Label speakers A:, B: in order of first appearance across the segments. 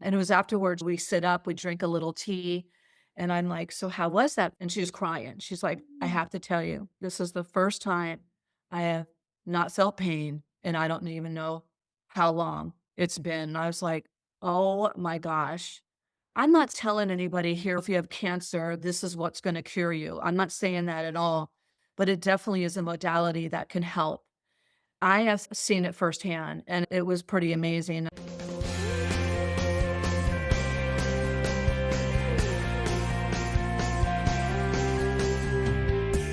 A: And it was afterwards, we sit up, we drink a little tea. And I'm like, so how was that? And she was crying. She's like, I have to tell you, this is the first time I have not felt pain. And I don't even know how long it's been. And I was like, oh my gosh. I'm not telling anybody here if you have cancer, this is what's going to cure you. I'm not saying that at all, but it definitely is a modality that can help. I have seen it firsthand and it was pretty amazing.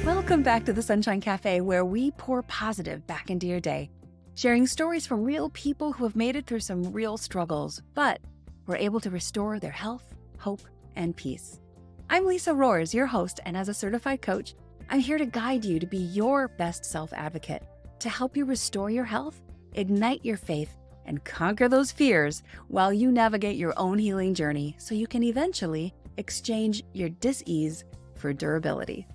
B: Welcome back to the Sunshine Cafe, where we pour positive back into your day, sharing stories from real people who have made it through some real struggles, but were able to restore their health, hope, and peace. I'm Lisa Roers, your host, and as a certified coach, I'm here to guide you to be your best self-advocate, to help you restore your health, ignite your faith, and conquer those fears while you navigate your own healing journey so you can eventually exchange your dis-ease for durability.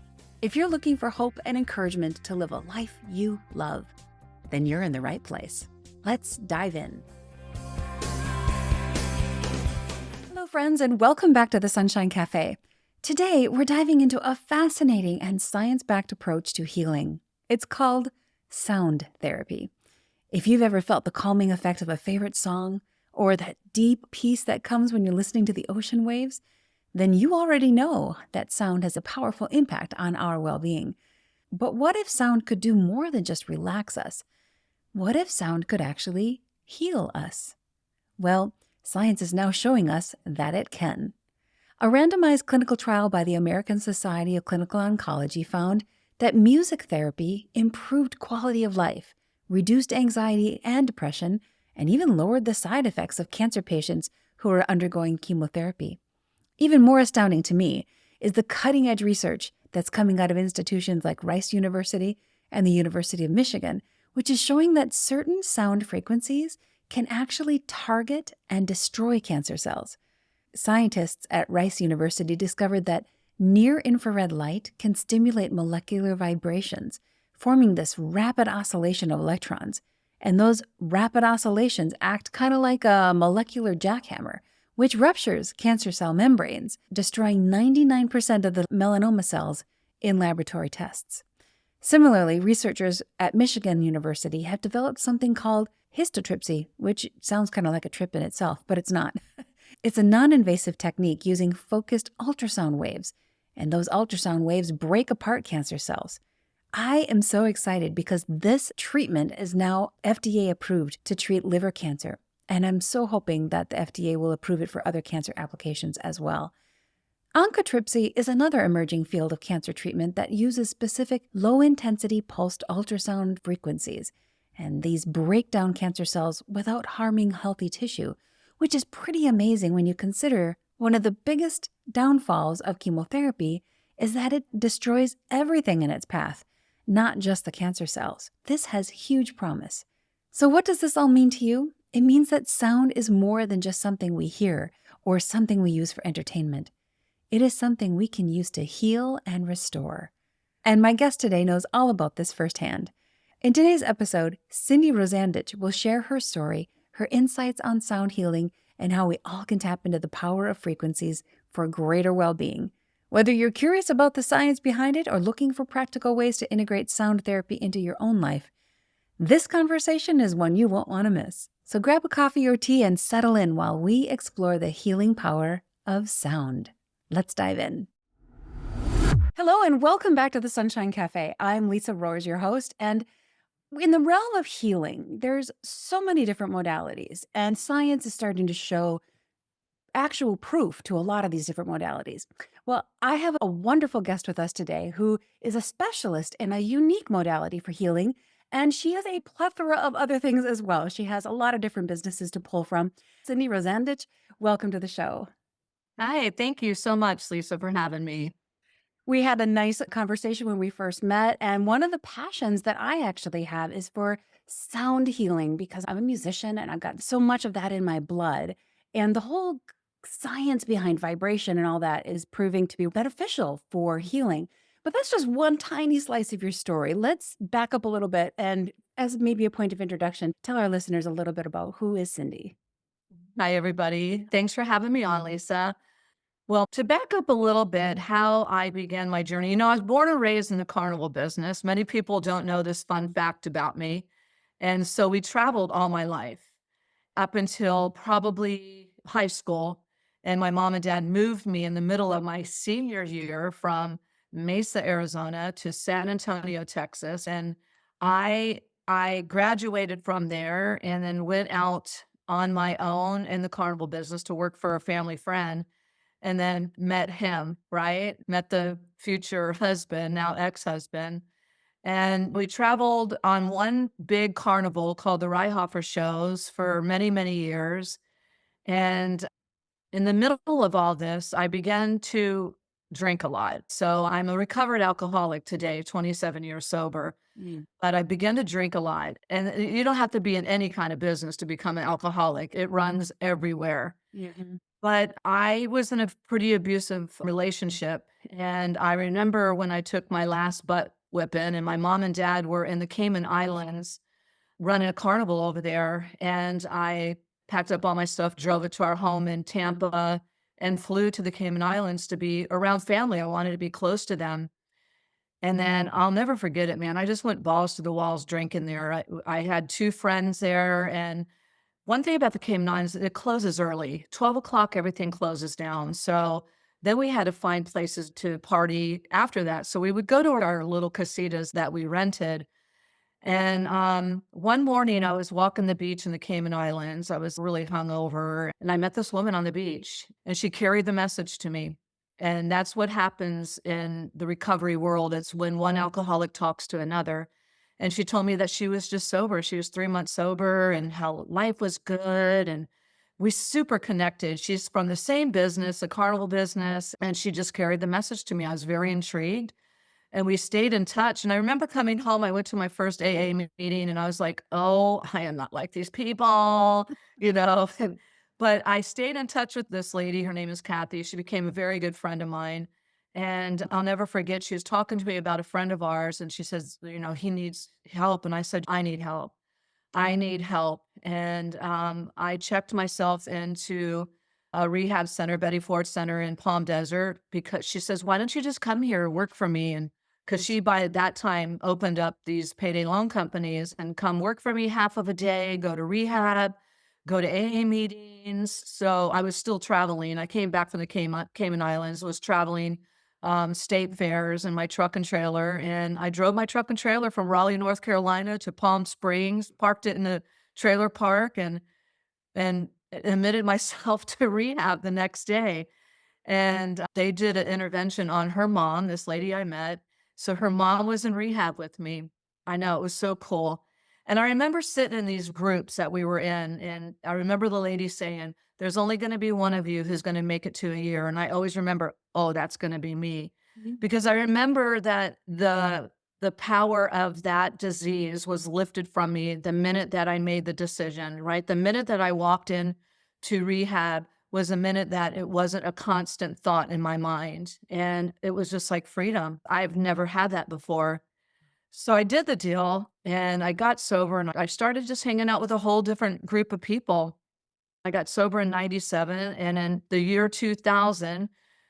B: If you're looking for hope and encouragement to live a life you love, then you're in the right place. Let's dive in. Hello, friends, and welcome back to the Sunshine Cafe. Today, we're diving into a fascinating and science-backed approach to healing. It's called sound therapy. If you've ever felt the calming effect of a favorite song or that deep peace that comes when you're listening to the ocean waves, then you already know that sound has a powerful impact on our well-being. But what if sound could do more than just relax us? What if sound could actually heal us? Well, science is now showing us that it can. A randomized clinical trial by the American Society of Clinical Oncology found that music therapy improved quality of life, reduced anxiety and depression, and even lowered the side effects of cancer patients who are undergoing chemotherapy. Even more astounding to me is the cutting-edge research that's coming out of institutions like Rice University and the University of Michigan, which is showing that certain sound frequencies can actually target and destroy cancer cells. Scientists at Rice University discovered that near-infrared light can stimulate molecular vibrations, forming this rapid oscillation of electrons. And those rapid oscillations act kind of like a molecular jackhammer, which ruptures cancer cell membranes, destroying 99% of the melanoma cells in laboratory tests. Similarly, researchers at Michigan University have developed something called histotripsy, which sounds kind of like a trip in itself, but it's not. It's a non-invasive technique using focused ultrasound waves, and those ultrasound waves break apart cancer cells. I am so excited because this treatment is now FDA approved to treat liver cancer. And I'm so hoping that the FDA will approve it for other cancer applications as well. Oncotripsy is another emerging field of cancer treatment that uses specific low-intensity pulsed ultrasound frequencies. And these break down cancer cells without harming healthy tissue, which is pretty amazing when you consider one of the biggest downfalls of chemotherapy is that it destroys everything in its path, not just the cancer cells. This has huge promise. So what does this all mean to you? It means that sound is more than just something we hear or something we use for entertainment. It is something we can use to heal and restore. And my guest today knows all about this firsthand. In today's episode, Cindy Rosandich will share her story, her insights on sound healing, and how we all can tap into the power of frequencies for greater well-being. Whether you're curious about the science behind it or looking for practical ways to integrate sound therapy into your own life, this conversation is one you won't want to miss. So grab a coffee or tea and settle in while we explore the healing power of sound. Let's dive in. Hello and welcome back to the Sunshine Cafe. I'm Lisa Roers, your host, and in the realm of healing, there's so many different modalities, and science is starting to show actual proof to a lot of these different modalities. Well, I have a wonderful guest with us today who is a specialist in a unique modality for healing, and she has a plethora of other things as well. She has a lot of different businesses to pull from. Cindy Rosandich, welcome to the show.
A: Hi, thank you so much, Lisa, for having me.
B: We had a nice conversation when we first met, and one of the passions that I actually have is for sound healing because I'm a musician and I've got so much of that in my blood. And the whole science behind vibration and all that is proving to be beneficial for healing. But that's just one tiny slice of your story. Let's back up a little bit and, as maybe a point of introduction, tell our listeners a little bit about who is Cindy.
A: Hi, everybody. Thanks for having me on, Lisa. Well, to back up a little bit, how I began my journey, I was born and raised in the carnival business. Many people don't know this fun fact about me. And so we traveled all my life up until probably high school. And my mom and dad moved me in the middle of my senior year from Mesa, Arizona to San Antonio, Texas. And I I graduated from there and then went out on my own in the carnival business to work for a family friend and then met him, right? Met the future husband, now ex-husband. And we traveled on one big carnival called the Riehofer shows for many, many years. And in the middle of all this, I began to drink a lot. So I'm a recovered alcoholic today, 27 years sober,
B: Mm.
A: but I began to drink a lot. And you don't have to be in any kind of business to become an alcoholic. It runs everywhere.
B: Mhm.
A: But I was in a pretty abusive relationship, and I remember when I took my last butt whipping, and my mom and dad were in the Cayman Islands running a carnival over there, and I packed up all my stuff, drove it to our home in Tampa, and flew to the Cayman Islands to be around family. I wanted to be close to them. And then I'll never forget it, man. I just went balls to the walls drinking there. I had 2 friends there, and one thing about the Cayman Islands, it closes early. 12 o'clock, everything closes down. So then we had to find places to party after that. So we would go to our little casitas that we rented. And one morning, I was walking the beach in the Cayman Islands. I was really hungover, and I met this woman on the beach, and she carried the message to me. And that's what happens in the recovery world. It's when one alcoholic talks to another. And she told me that she was just sober. She was 3 months sober and how life was good. And we super connected. She's from the same business, a carnival business. And she just carried the message to me. I was very intrigued and we stayed in touch. And I remember coming home, I went to my first AA meeting and I was like, oh, I am not like these people, you know. But I stayed in touch with this lady. Her name is Kathy. She became a very good friend of mine. And I'll never forget, she was talking to me about a friend of ours, and she says, he needs help. And I said, I need help. I need help. And I checked myself into a rehab center, Betty Ford Center in Palm Desert, because she says, why don't you just come here and work for me? And because she, by that time, opened up these payday loan companies and come work for me half of a day, go to rehab, go to AA meetings. So I was still traveling. I came back from the Cayman Islands, was traveling state fairs in my truck and trailer. And I drove my truck and trailer from Raleigh, North Carolina to Palm Springs, parked it in the trailer park and admitted myself to rehab the next day. And they did an intervention on her mom, this lady I met. So her mom was in rehab with me. I know, it was so cool. And I remember sitting in these groups that we were in, and I remember the lady saying, there's only going to be one of you who's going to make it to a year. And I always remember, oh, that's going to be me.
B: Mhm.
A: Because I remember that the power of that disease was lifted from me the minute that I made the decision, right? The minute that I walked in to rehab was a minute that it wasn't a constant thought in my mind. And it was just like freedom. I've never had that before. So I did the deal and I got sober and I started just hanging out with a whole different group of people. I got sober in 97, and in the year 2000,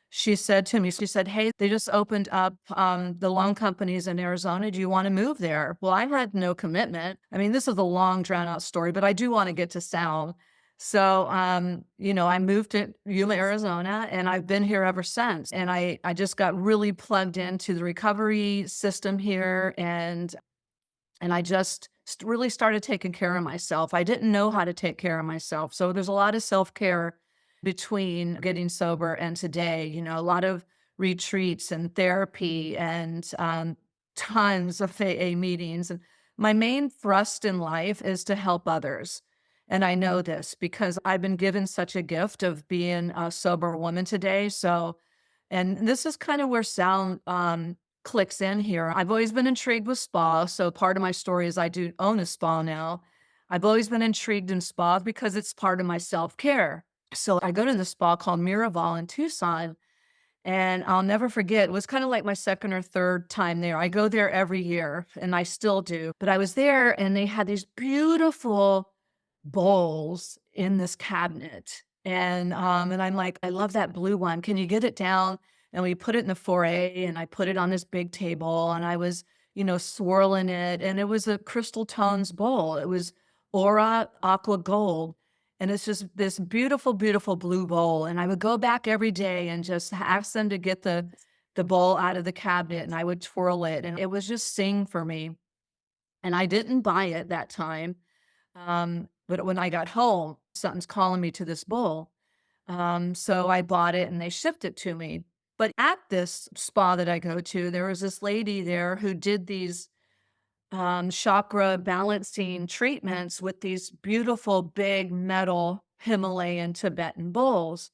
A: she said to me, she said, "Hey, they just opened up, the loan companies in Arizona. Do you wanna move there?" Well, I had no commitment. I mean, this is a long drawn out story, but I do wanna get to sound. So, I moved to Yuma, Arizona, and I've been here ever since, and I just got really plugged into the recovery system here, and I just really started taking care of myself. I didn't know how to take care of myself. So there's a lot of self care between getting sober and today, a lot of retreats and therapy and tons of AA meetings. And my main thrust in life is to help others. And I know this because I've been given such a gift of being a sober woman today. So, and this is kind of where sound clicks in here. I've always been intrigued with spa. So part of my story is I do own a spa now. I've always been intrigued in spa because it's part of my self-care. So I go to the spa called Miraval in Tucson, and I'll never forget, it was kind of like my second or third time there. I go there every year and I still do. But I was there and they had these beautiful bowls in this cabinet. And I'm like, I love that blue one. Can you get it down? And we put it in the foyer and I put it on this big table and I was, swirling it. And it was a crystal tones bowl. It was Aura Aqua Gold. And it's just this beautiful, beautiful blue bowl. And I would go back every day and just ask them to get the bowl out of the cabinet and I would twirl it. And it was just sing for me. And I didn't buy it that time. But when I got home, something's calling me to this bowl. So I bought it and they shipped it to me. But at this spa that I go to, there was this lady there who did these chakra balancing treatments with these beautiful big metal Himalayan Tibetan bowls.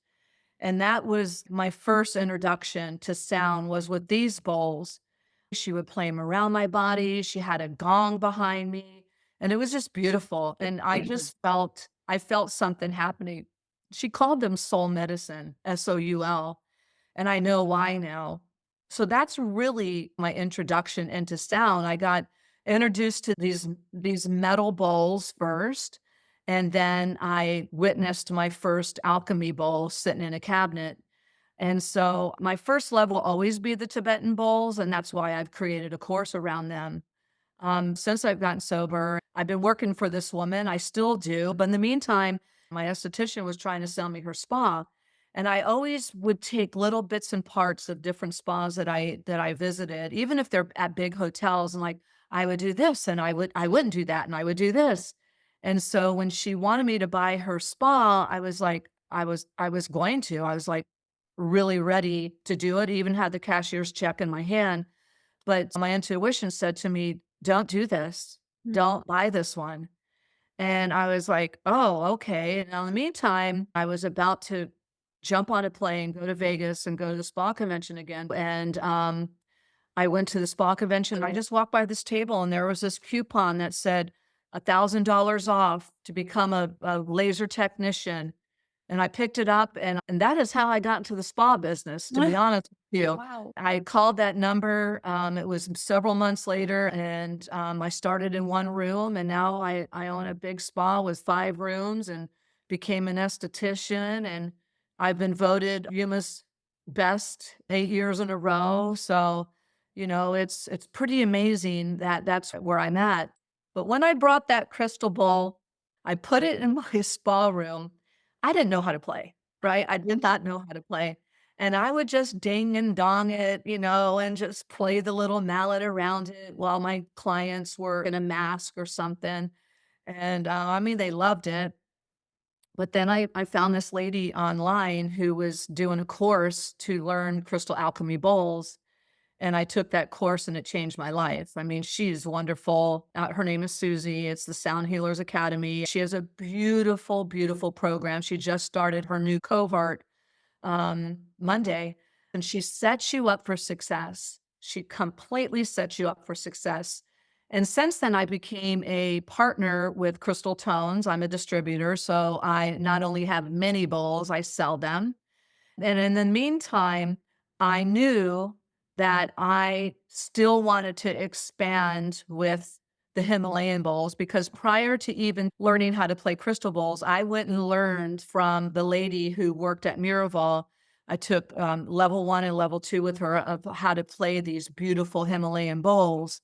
A: And that was my first introduction to sound was with these bowls. She would play them around my body. She had a gong behind me, and it was just beautiful. And I felt something happening. She called them soul medicine, SOUL, and I know why now. So that's really my introduction into sound. I got introduced to these metal bowls first, and then I witnessed my first alchemy bowl sitting in a cabinet. And so my first love will always be the Tibetan bowls, and that's why I've created a course around them. Since I've gotten sober, I've been working for this woman. I still do. But in the meantime, my esthetician was trying to sell me her spa. And I always would take little bits and parts of different spas that I visited, even if they're at big hotels, and like I would do this and I wouldn't do that and I would do this. And so when she wanted me to buy her spa, I was like, I was going to. I was like really ready to do it. Even had the cashier's check in my hand. But my intuition said to me, "Don't do this.
B: Mm.
A: Don't buy this one." And I was like, "Oh, okay." And in the meantime, I was about to jump on a plane, go to Vegas, and go to the spa convention again. And I went to the spa convention. I just walked by this table, and there was this coupon that said $1,000 off to become a laser technician. And I picked it up, and that is how I got into the spa business, to be honest with you.
B: Wow.
A: I called that number, it was several months later, and, I started in 1 room, and now I own a big spa with 5 rooms and became an esthetician, and I've been voted Yuma's best 8 years in a row, so, it's pretty amazing that that's where I'm at. But when I brought that crystal ball, I put it in my spa room. I didn't know how to play, right? I did not know how to play. And I would just ding and dong it, and just play the little mallet around it while my clients were in a mask or something. And I mean, they loved it. But then I found this lady online who was doing a course to learn crystal alchemy bowls. And I took that course and it changed my life. I mean, she's wonderful. Her name is Susie. It's the Sound Healers Academy. She has a beautiful, beautiful program. She just started her new cohort Monday, and she sets you up for success. She completely sets you up for success. And since then, I became a partner with Crystal Tones. I'm a distributor. So I not only have many bowls, I sell them. And in the meantime, I knew that I still wanted to expand with the Himalayan bowls because prior to even learning how to play crystal bowls, I went and learned from the lady who worked at Miraval. I took level 1 and level 2 with her of how to play these beautiful Himalayan bowls.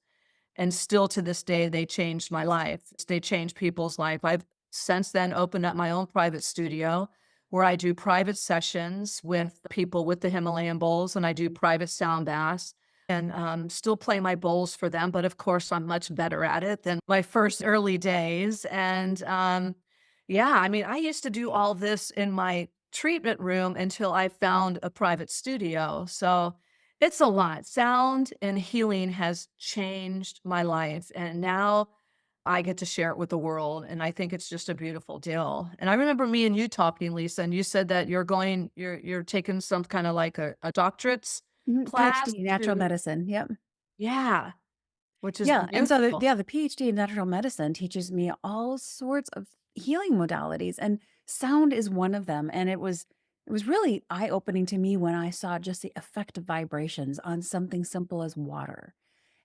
A: And still to this day, they changed my life. They changed people's life. I've since then opened up my own private studio where I do private sessions with people with the Himalayan bowls and I do private sound baths and still play my bowls for them. But of course, I'm much better at it than my first early days. And yeah, I mean, I used to do all this in my treatment room until I found a private studio. So it's a lot. Sound and healing has changed my life, and now I get to share it with the world, and I think it's just a beautiful deal. And I remember me and you talking, Lisa, and you said that you're taking some kinda like a doctorate's
B: Mhm.
A: class
B: PhD, natural
A: to
B: medicine. Yep.
A: yeah, which is
B: Yeah, and so
A: beautiful.
B: the PhD in natural medicine teaches me all sorts of healing modalities, and sound is one of them. And it was really eye-opening to me when I saw just the effect of vibrations on something simple as water.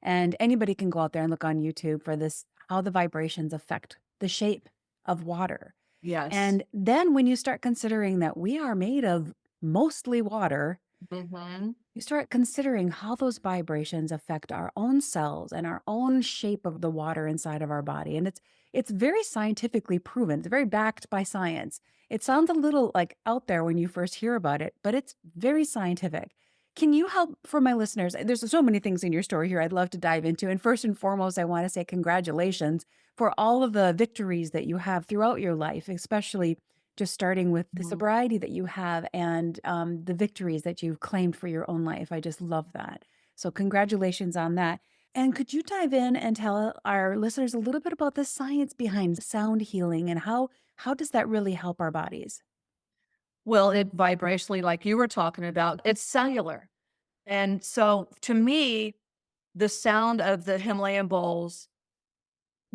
B: And anybody can go out there and look on YouTube for this, how the vibrations affect the shape of water.
A: Yes.
B: And then when you start considering that we are made of mostly water,
A: Mhm.
B: you start considering how those vibrations affect our own cells and our own shape of the water inside of our body. And it's very scientifically proven. It's very backed by science. It sounds a little like out there when you first hear about it, but it's very scientific. Can you help for my listeners? There's so many things in your story here I'd love to dive into. And first and foremost, I want to say congratulations for all of the victories that you have throughout your life, especially just starting with the
A: Mhm.
B: sobriety that you have and the victories that you've claimed for your own life. I just love that. So, congratulations on that. And could you dive in and tell our listeners a little bit about the science behind sound healing and how does that really help our bodies?
A: Well, it vibrationally, like you were talking about, it's cellular. And so to me, the sound of the Himalayan bowls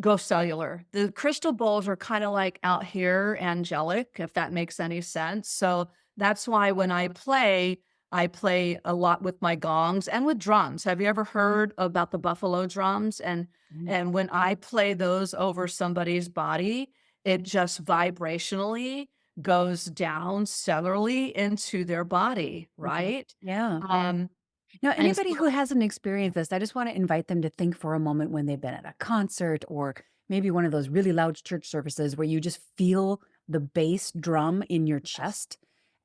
A: go cellular. The crystal bowls are kind of like out here angelic, if that makes any sense. So that's why when I play a lot with my gongs and with drums. Have you ever heard about the buffalo drums?
B: Mhm.
A: And when I play those over somebody's body, it just vibrationally goes down cellularly into their body,
B: Mhm.
A: right?
B: Yeah.
A: Um,
B: Now,
A: and
B: anybody who hasn't experienced this, I just want to invite them to think for a moment when they've been at a concert or maybe one of those really loud church services where you just feel the bass drum in your chest.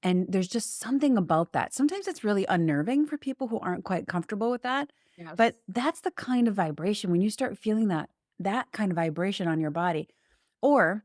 B: And there's just something about that. Sometimes it's really unnerving for people who aren't quite comfortable with that.
A: yes.
B: But that's the kind of vibration when you start feeling that kind of vibration on your body. Or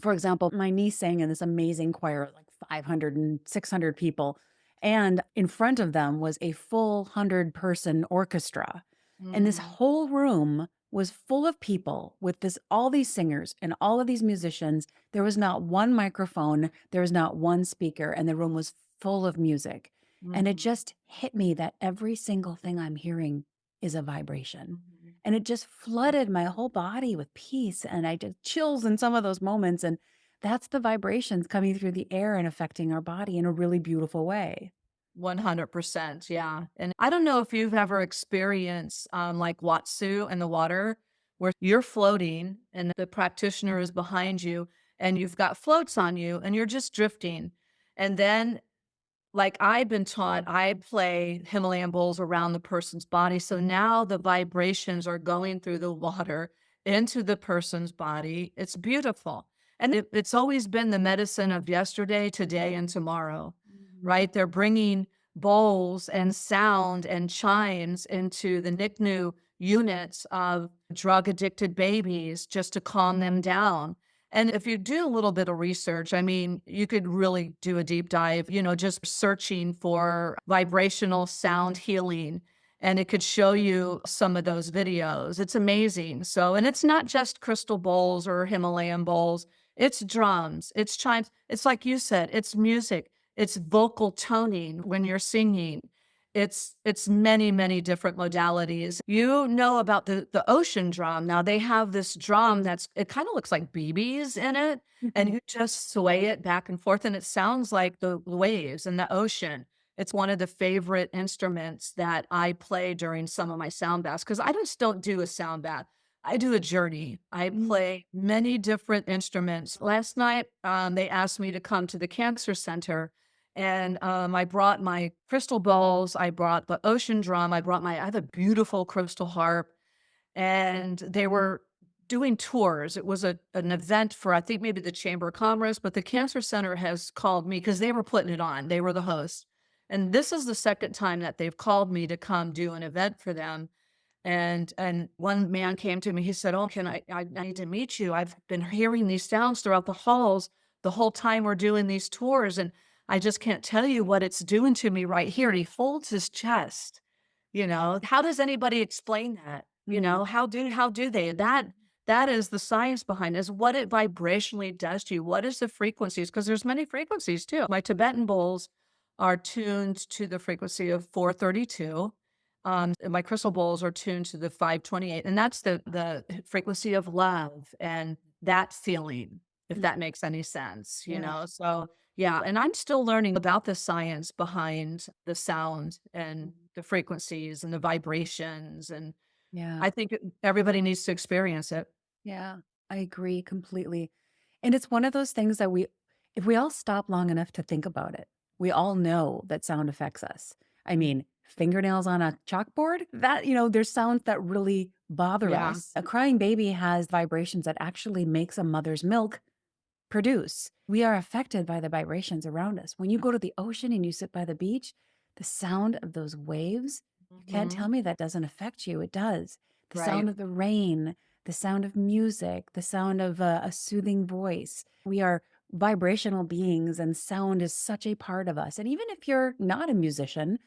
B: for example, my niece sang in this amazing choir, of like 500 and 600 people. And in front of them was a full 100-person orchestra. And this
A: Mhm.
B: whole room was full of people with all these singers and all of these musicians. There was not one microphone, there was not one speaker, and the room was full of music. And it
A: Mhm.
B: just hit me that every single thing I'm hearing is a vibration.
A: Mhm.
B: And it just flooded my whole body with peace, and I did chills in some of those moments, and that's the vibrations coming through the air and affecting our body in a really beautiful way.
A: 100%, yeah, and I don't know if you've ever experienced, like Watsu in the water, where you're floating and the practitioner is behind you, and you've got floats on you, and you're just drifting, and then like, I've been taught I play Himalayan bowls around the person's body, so now the vibrations are going through the water into the person's body. It's beautiful, and it's always been the medicine of yesterday, today, and tomorrow,
B: Mhm.
A: right? They're bringing bowls and sound and chimes into the NICU units of drug-addicted babies just to calm them down. And if you do a little bit of research, I mean, you could really do a deep dive, just searching for vibrational sound healing. And it could show you some of those videos. It's amazing. So, and it's not just crystal bowls or Himalayan bowls, it's drums, it's chimes. It's like you said, it's music, it's vocal toning when you're singing. It's many, many different modalities. You know about the ocean drum. Now they have this drum it kind of looks like BBs in it, and
B: Mhm.
A: you just sway it back and forth, and it sounds like the waves in the ocean. It's one of the favorite instruments that I play during some of my sound baths because I just don't do a sound bath. I do a journey. I
B: Mm.
A: play many different instruments. Last night, they asked me to come to the cancer center and, I brought my crystal bowls, I brought the ocean drum, I have a beautiful crystal harp, and they were doing tours. It was an event for, I think, maybe the Chamber of Commerce, but the Cancer Center has called me because they were putting it on. They were the host. And this is the second time that they've called me to come do an event for them. And one man came to me, he said, "Oh, I need to meet you. I've been hearing these sounds throughout the halls the whole time we're doing these tours, and I just can't tell you what it's doing to me right here." And he folds his chest, How does anybody explain that?
B: Mm.
A: How do they? That is the science behind it, is what it vibrationally does to you. What is the frequencies? Because there's many frequencies too. My Tibetan bowls are tuned to the frequency of 432. And my crystal bowls are tuned to the 528, and that's the frequency of love and that feeling, if
B: Mm.
A: that makes any sense,
B: Yeah.
A: So, yeah, and I'm still learning about the science behind the sound and
B: Mhm.
A: the frequencies and the vibrations, and
B: Yeah.
A: I think everybody needs to experience it.
B: Yeah. I agree completely. And it's one of those things that if we all stop long enough to think about it, we all know that sound affects us. I mean, fingernails on a chalkboard, there's sounds that really bother
A: Yeah.
B: us. A crying baby has vibrations that actually makes a mother's milk produce. We are affected by the vibrations around us. When you go to the ocean and you sit by the beach, the sound of those waves, you can't tell
A: Mhm.
B: me that doesn't affect you. It does. The
A: Right.
B: sound of the rain, the sound of music, the sound of a soothing voice. We are vibrational beings, and sound is such a part of us. And even if you're not a musician,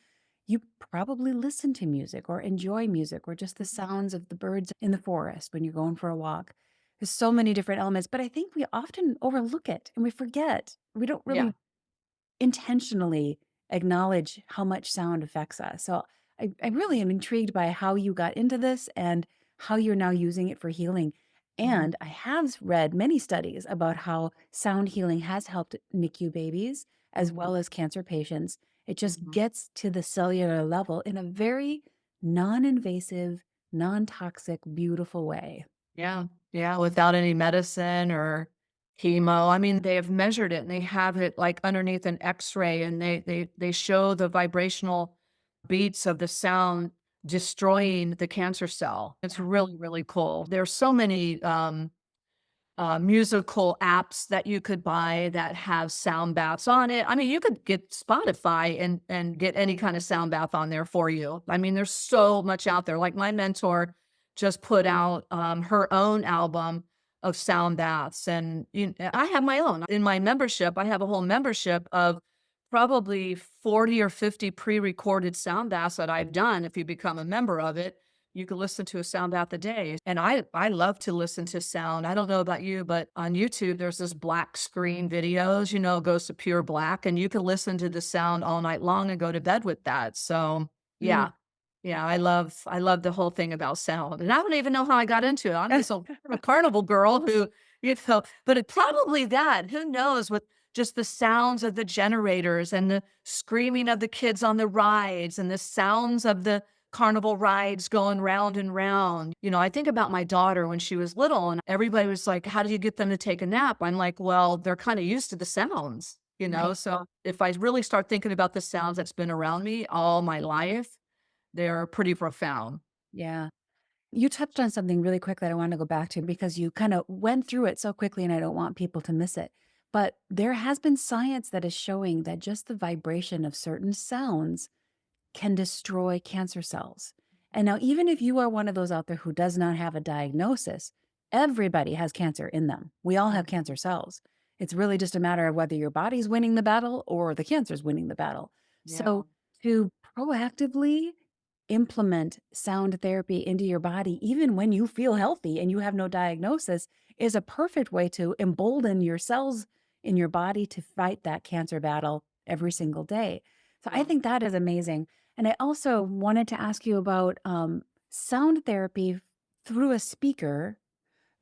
B: you probably listen to music or enjoy music or just the sounds of the birds in the forest when you're going for a walk. There's so many different elements, but I think we often overlook it and we forget. We don't
A: Yeah.
B: really intentionally acknowledge how much sound affects us. So I really am intrigued by how you got into this and how you're now using it for healing.
A: Mhm.
B: And I have read many studies about how sound healing has helped NICU babies as
A: Mhm.
B: well as cancer patients. It just
A: Mhm.
B: gets to the cellular level in a very non invasive, non toxic, beautiful way.
A: Yeah. Yeah, without any medicine or chemo. I mean, they have measured it and they have it like underneath an X-ray and they show the vibrational beats of the sound destroying the cancer cell. It's really, really cool. There's so many musical apps that you could buy that have sound baths on it. I mean, you could get Spotify and get any kind of sound bath on there for you. I mean, there's so much out there. Like my mentor just put out her own album of sound baths, and I have my own. In my membership, I have a whole membership of probably 40 or 50 pre-recorded sound baths that I've done. If you become a member of it, you can listen to a sound bath a day. And I love to listen to sound. I don't know about you, but on YouTube, there's this black screen videos, it goes to pure black, and you can listen to the sound all night long and go to bed with that. So
B: Mm.
A: yeah. Yeah, I love the whole thing about sound. And I don't even know how I got into it. I'm just a carnival girl who, but it probably that. Who knows with just the sounds of the generators and the screaming of the kids on the rides and the sounds of the carnival rides going round and round. I think about my daughter when she was little and everybody was like, "How do you get them to take a nap?" I'm like, "Well, they're kind of used to the sounds."
B: Right.
A: So if I really start thinking about the sounds that's been around me all my life, they're pretty profound.
B: Yeah. You touched on something really quick that I want to go back to because you kind of went through it so quickly and I don't want people to miss it. But there has been science that is showing that just the vibration of certain sounds can destroy cancer cells. And now, even if you are one of those out there who does not have a diagnosis, everybody has cancer in them. We all have
A: Mhm.
B: cancer cells. It's really just a matter of whether your body's winning the battle or the cancer's winning the battle.
A: Yeah.
B: So, to proactively implement sound therapy into your body, even when you feel healthy and you have no diagnosis, is a perfect way to embolden your cells in your body to fight that cancer battle every single day. So I
A: Yeah.
B: think that is amazing. And I also wanted to ask you about sound therapy through a speaker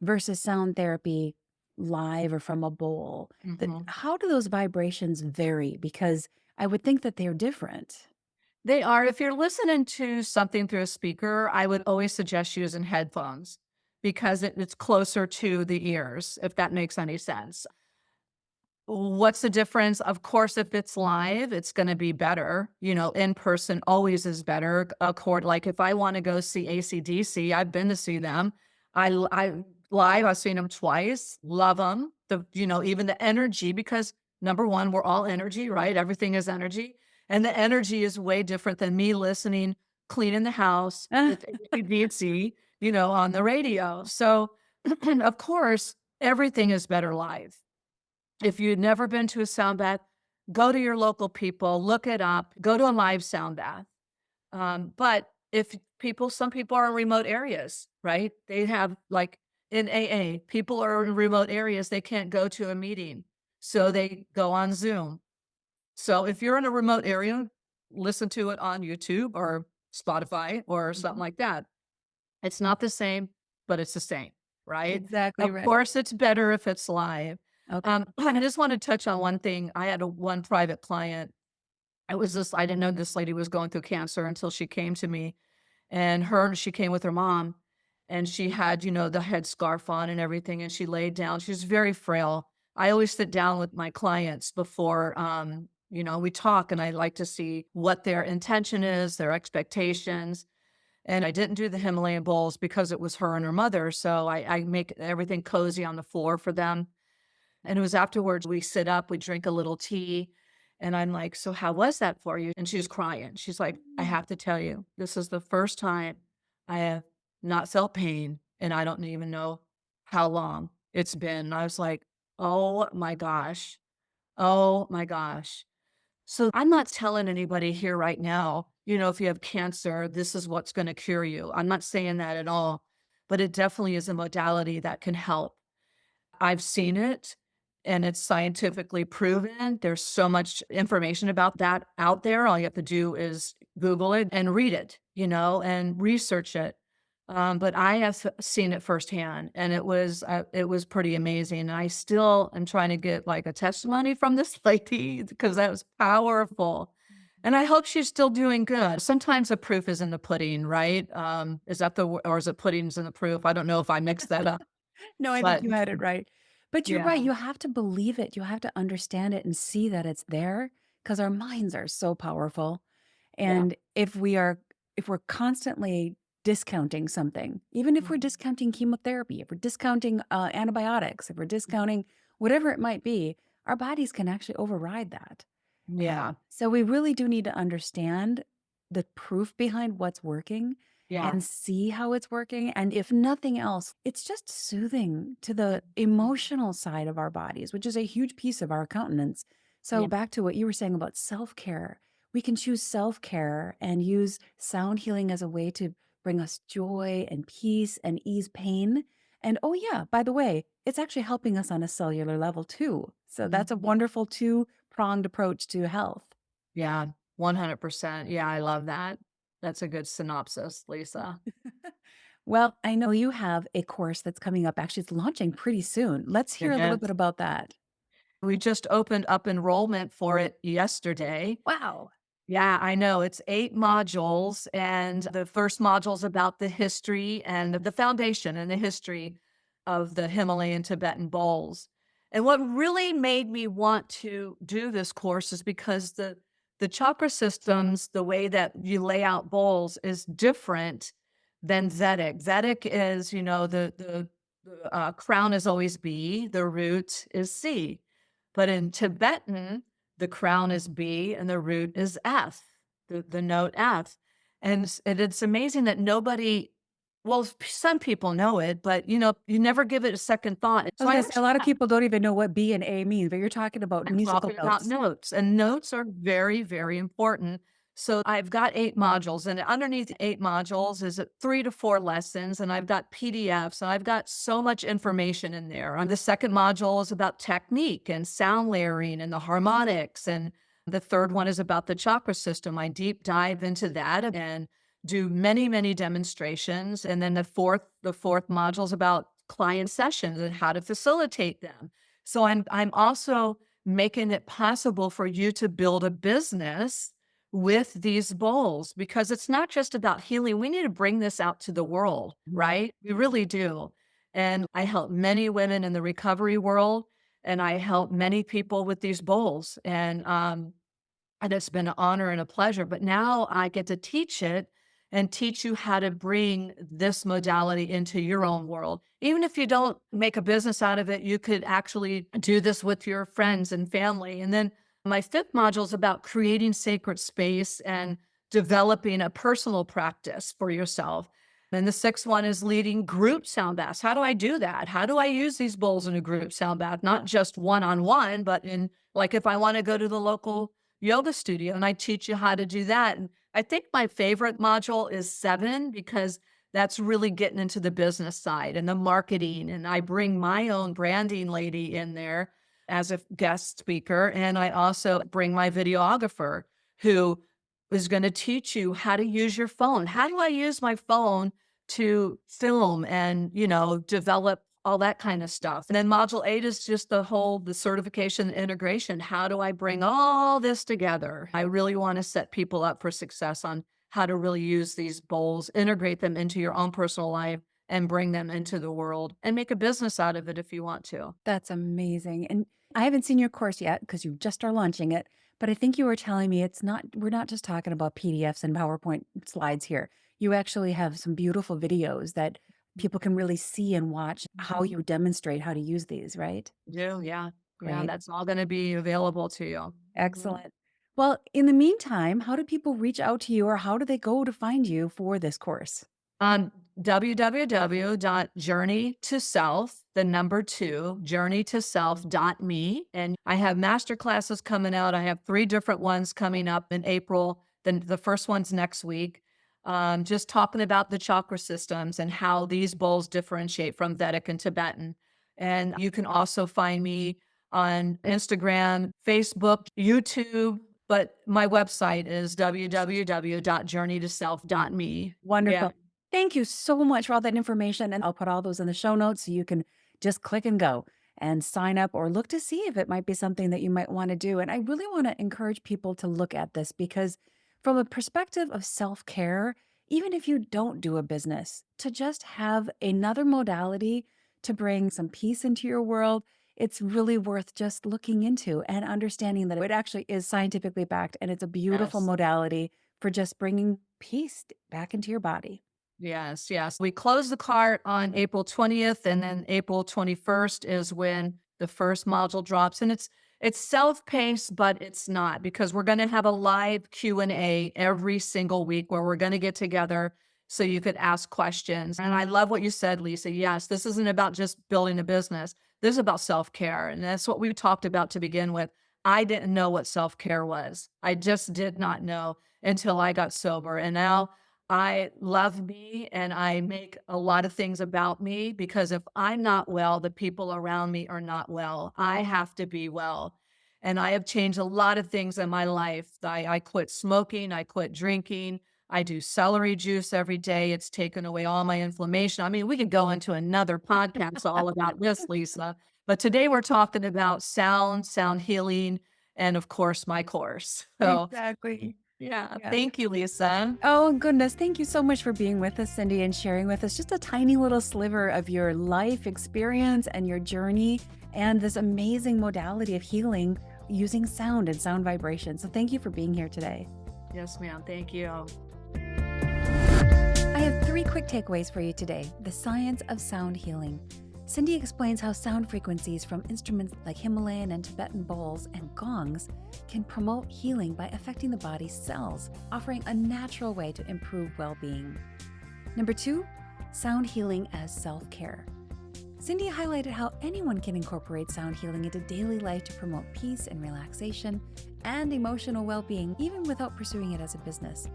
B: versus sound therapy live or from a bowl.
A: Mhm.
B: How do those vibrations vary? Because I would think that they're different.
A: They are. If you're listening to something through a speaker, I would always suggest using headphones because it's closer to the ears, if that makes any sense. What's the difference? Of course, if it's live, it's gonna be better. In person always is better. Like, if I wanna go see AC/DC, I've been to see them. I live, I've seen them twice, love them. Even the energy because, number 1, we're all energy, right? Everything is energy, and the energy is way different than me listening, cleaning the house with AC/DC, on the radio. So, of course, everything is better live. If you've never been to a sound bath, go to your local people, look it up, go to a live sound bath. But if some people are in remote areas, right? They have like in AA, people are in remote areas, they can't go to a meeting. So they go on Zoom. So if you're in a remote area, listen to it on YouTube or Spotify or something
B: Mhm.
A: like that. It's not the same, but it's the same, right?
B: Exactly
A: Of
B: right.
A: course, it's better if it's live.
B: Okay.
A: I just want to touch on one thing. I had one private client. I didn't know this lady was going through cancer until she came to me, and she came with her mom. and she had, the headscarf on and everything, and she laid down. She was very frail. I always sit down with my clients before, we talk, and I like to see what their intention is, their expectations. And I didn't do the Himalayan bowls because it was her and her mother. So I make everything cozy on the floor for them. And it was afterwards, we sit up, we drink a little tea. And I'm like, so how was that for you? And she was crying. She's like, I have to tell you, this is the first time I have not felt pain. And I don't even know how long it's been. And I was like, oh my gosh. Oh my gosh. So I'm not telling anybody here right now, if you have cancer, this is what's going to cure you. I'm not saying that at all, but it definitely is a modality that can help. I've seen it and it's scientifically proven. There's so much information about that out there. All you have to do is Google it and read it, and research it. But I have seen it firsthand, and it was pretty amazing. And I still am trying to get like a testimony from this lady because that was powerful. And I hope she's still doing good. Sometimes the proof is in the pudding, right? Is that or is it pudding's in the proof? I don't know if I mixed that up,
B: No, I think
A: but
B: you had it right. But you're right,
A: yeah.
B: you have to believe it, you have to understand it and see that it's there, because our minds are so powerful.
A: Yeah.
B: And if we're constantly discounting something, even if we're
A: Mhm.
B: discounting chemotherapy, if we're discounting, antibiotics, if we're discounting whatever it might be, our bodies can actually override that.
A: Yeah.
B: So we really do need to understand the proof behind what's working
A: Yeah.
B: and see how it's working. And if nothing else, it's just soothing to the emotional side of our bodies, which is a huge piece of our countenance. So
A: Yeah.
B: back to what you were saying about self-care, we can choose self-care and use sound healing as a way to bring us joy and peace and ease pain. And oh yeah, by the way, it's actually helping us on a cellular level too. So that's a
A: Mhm.
B: wonderful two-pronged approach to health.
A: Yeah. 100%. Yeah, I love that. That's a good synopsis, Lisa.
B: Well, I know you have a course that's coming up. Actually, it's launching pretty soon. Let's hear a little
A: Yes.
B: bit about that.
A: We just opened up enrollment for it yesterday.
B: Wow.
A: Yeah, I know. It's 8 modules, and the first module is about the history and the foundation and the history of the Himalayan Tibetan bowls. And what really made me want to do this course is because the chakra systems, the way that you lay out bowls is different than Vedic. Vedic is, the crown is always B, the root is C. But in Tibetan, the crown is B and the root is F, the note F. And it's amazing that nobody, well, some people know it, but you never give it a second thought.
B: I
A: So
B: was
A: I
B: gonna say a lot of
A: actually
B: people don't even know what B and A means, but you're talking about
A: I'm
B: musical
A: talking about
B: notes.
A: notes, and notes are very, very important. So I've got 8 modules, and underneath 8 modules is 3 to 4 lessons, and I've got PDFs, and I've got so much information in there. And the second module is about technique and sound layering and the harmonics, and the third one is about the chakra system. I deep dive into that and do many, many demonstrations. And then the fourth module is about client sessions and how to facilitate them. So I'm also making it possible for you to build a business with these bowls because it's not just about healing. We need to bring this out to the world, right? We really do. And I help many women in the recovery world, and I help many people with these bowls. And it's been an honor and a pleasure, but now I get to teach it and teach you how to bring this modality into your own world. Even if you don't make a business out of it, you could actually do this with your friends and family. And then my fifth module is about creating sacred space and developing a personal practice for yourself. And the sixth one is leading group sound baths. How do I do that? How do I use these bowls in a group sound bath? Not just one on one, but in like if I want to go to the local yoga studio, and I teach you how to do that. And I think my favorite module is 7 because that's really getting into the business side and the marketing. And I bring my own branding lady in there as a guest speaker. And I also bring my videographer who is going to teach you how to use your phone. How do I use my phone to film and, develop all that kind of stuff. And then module 8 is just the certification integration. How do I bring all this together? I really want to set people up for success on how to really use these bowls, integrate them into your own personal life, and bring them into the world and make a business out of it if you want to.
B: That's amazing. And I haven't seen your course yet because you just are launching it. But I think you were telling me we're not just talking about PDFs and PowerPoint slides here. You actually have some beautiful videos that people can really see and watch how
A: Mhm.
B: you demonstrate how to use these, right?
A: Do, yeah. Yeah,
B: Great.
A: that's all gonna be available to you. Mhm.
B: Excellent. Well, in the meantime, how do people reach out to you or how do they go to find you for this course?
A: www.journeytoself, the number 2, journeytoself.me, and I have master classes coming out. I have 3 different ones coming up in April. Then the first one's next week. Just talking about the chakra systems and how these bowls differentiate from Vedic and Tibetan. And you can also find me on Instagram, Facebook, YouTube, but my website is www.journeytoself.me. Yeah.
B: Wonderful. Thank you so much for all that information. And I'll put all those in the show notes so you can just click and go and sign up or look to see if it might be something that you might want to do. And I really want to encourage people to look at this because, from a perspective of self care, even if you don't do a business, to just have another modality to bring some peace into your world, it's really worth just looking into and understanding that it actually is scientifically backed and it's a beautiful
A: Yes.
B: modality for just bringing peace back into your body.
A: Yes, yes. We close the cart on April 20th, and then April 21st is when the first module drops. And it's self-paced, but it's not because we're going to have a live Q&A every single week where we're going to get together so you could ask questions. And I love what you said, Lisa. Yes, this isn't about just building a business. This is about self-care. And that's what we talked about to begin with. I didn't know what self-care was. I just did not know until I got sober. And now I love me and I make a lot of things about me because if I'm not well, the people around me are not well. I have to be well. And I have changed a lot of things in my life. I quit smoking, I quit drinking. I do celery juice every day. It's taken away all my inflammation. I mean, we could go into another podcast all about this, Lisa. But today we're talking about sound, sound healing, and of course, my course. So,
B: Exactly.
A: yeah,
B: Yeah.
A: thank you, Lisa.
B: Oh, goodness. Thank you so much for being with us, Cindy, and sharing with us just a tiny little sliver of your life experience and your journey and this amazing modality of healing using sound and sound vibration. So, thank you for being here today.
A: Yes, ma'am. Thank you.
B: I have 3 quick takeaways for you today. The science of sound healing. Cindy explains how sound frequencies from instruments like Himalayan and Tibetan bowls and gongs can promote healing by affecting the body's cells, offering a natural way to improve well-being. Number 2, sound healing as self-care. Cindy highlighted how anyone can incorporate sound healing into daily life to promote peace and relaxation and emotional well-being, even without pursuing it as a business.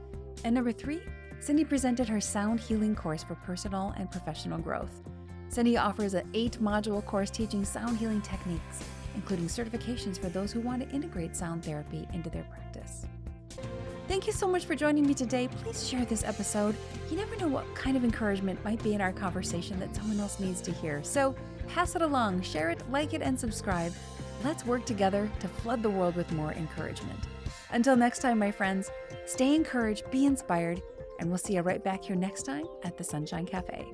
B: And number 3, Cindy presented her sound healing course for personal and professional growth. Cindy offers an 8-module course teaching sound healing techniques, including certifications for those who want to integrate sound therapy into their practice. Thank you so much for joining me today. Please share this episode. You never know what kind of encouragement might be in our conversation that someone else needs to hear. So pass it along, share it, like it, and subscribe. Let's work together to flood the world with more encouragement. Until next time, my friends, stay encouraged, be inspired, and we'll see you right back here next time at the Sunshine Cafe.